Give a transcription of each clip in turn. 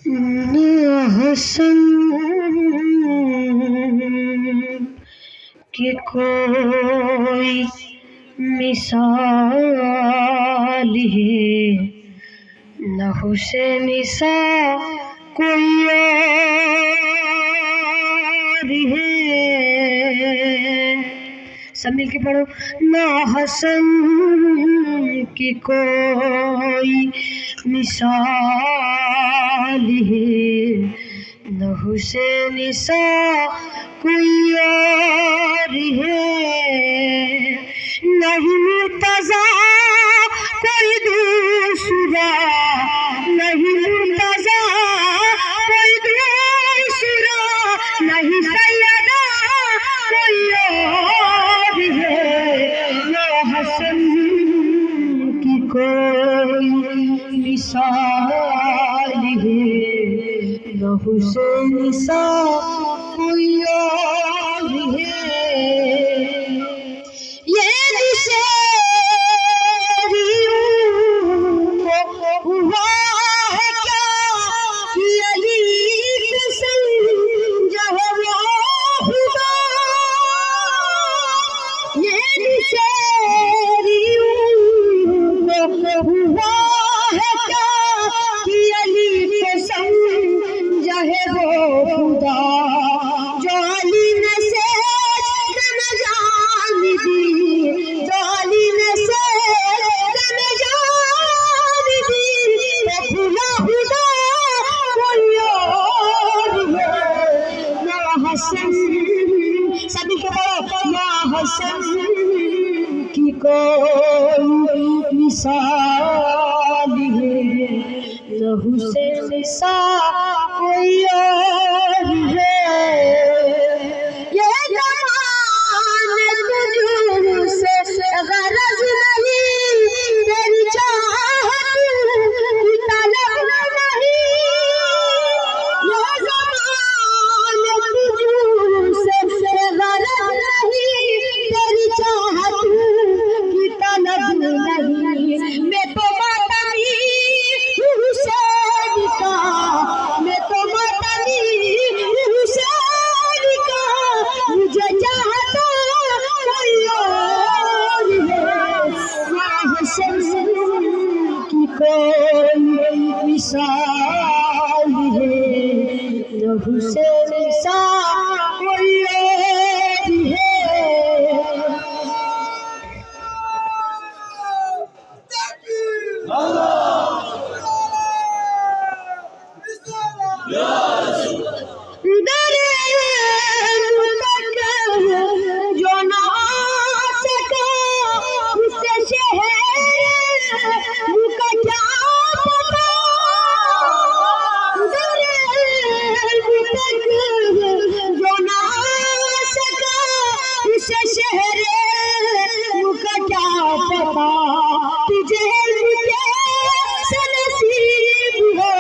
हसन की कोई मिसाल है, न हुसैन सा कोई और है। सब मिल के पढ़ो। ना हसन की कोई मिसाल है, न हुसैन सा कोई और है। नहीं मुर्तज़ा कोई दूसरा, नहीं मुर्तज़ा कोई दूसरा, नहीं सैयदा कोई और है। ना हसन की कोई मिसाल है, न हुसैन सा कोई और है। ये दुश्मनियों को हुआ है क्या कि अली के संग है वो खुदा। ये दुश्मनियों को हुआ है क्या कि अली के संग है वो खुदा। जो अली ने से न जान दी, जो अली ने से न जान दी, वो खुदा खुदा कोई और है। ना हसन, सभी के बोलो, ना हसन की कोई मिसाल है, न हुसैन सा कोई और है। ये ज़माने तुझसे गरज नहीं, तेरी चाहत की तलब नहीं। ये ज़माने तुझसे गरज नहीं, तेरी चाहत की तलब नहीं। मैं तो मातमी हुसैन का, मैं तो मातमी हुसैन का, मुझे चाहता कोई और है। ना हसन की कोई मिसाल है, न हुसैन सा कोई और है। जो ना सका उससे शहर का क्या पता। जो ना सका उससे शहर का क्या पता। तुझे मुझे से नसीब हो,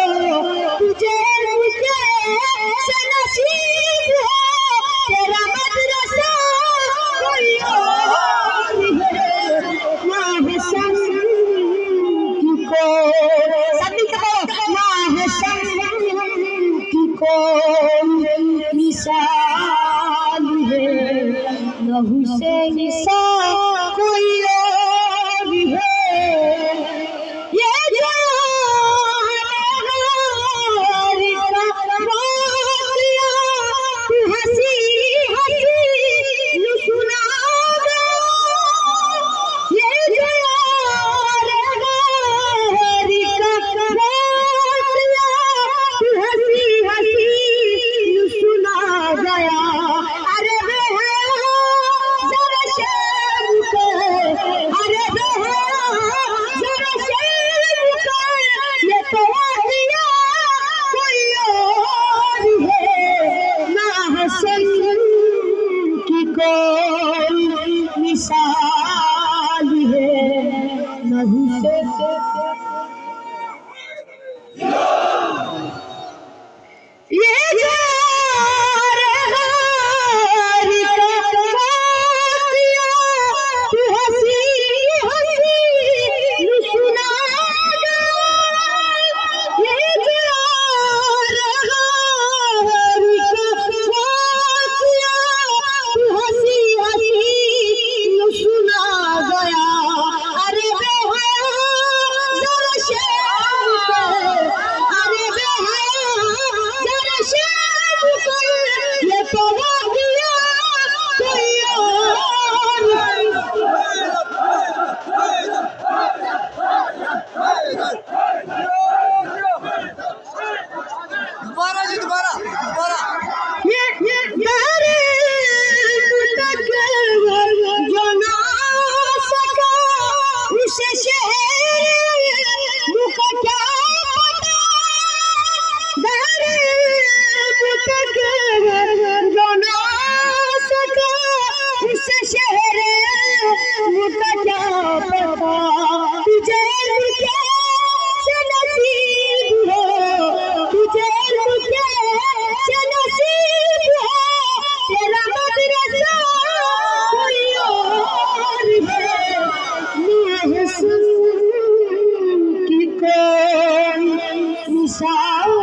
तुझे मुझे से तक जो ना सका उस शहर मुझे क्या पता तुझे कैसे नसीब हो तुझे कैसे नसीब हो तेरा मदरसा कोई और है की कोई मिसाल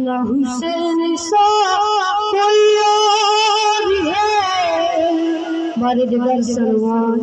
ना हुसैन सा कोई और है हमारे जिगर सलमान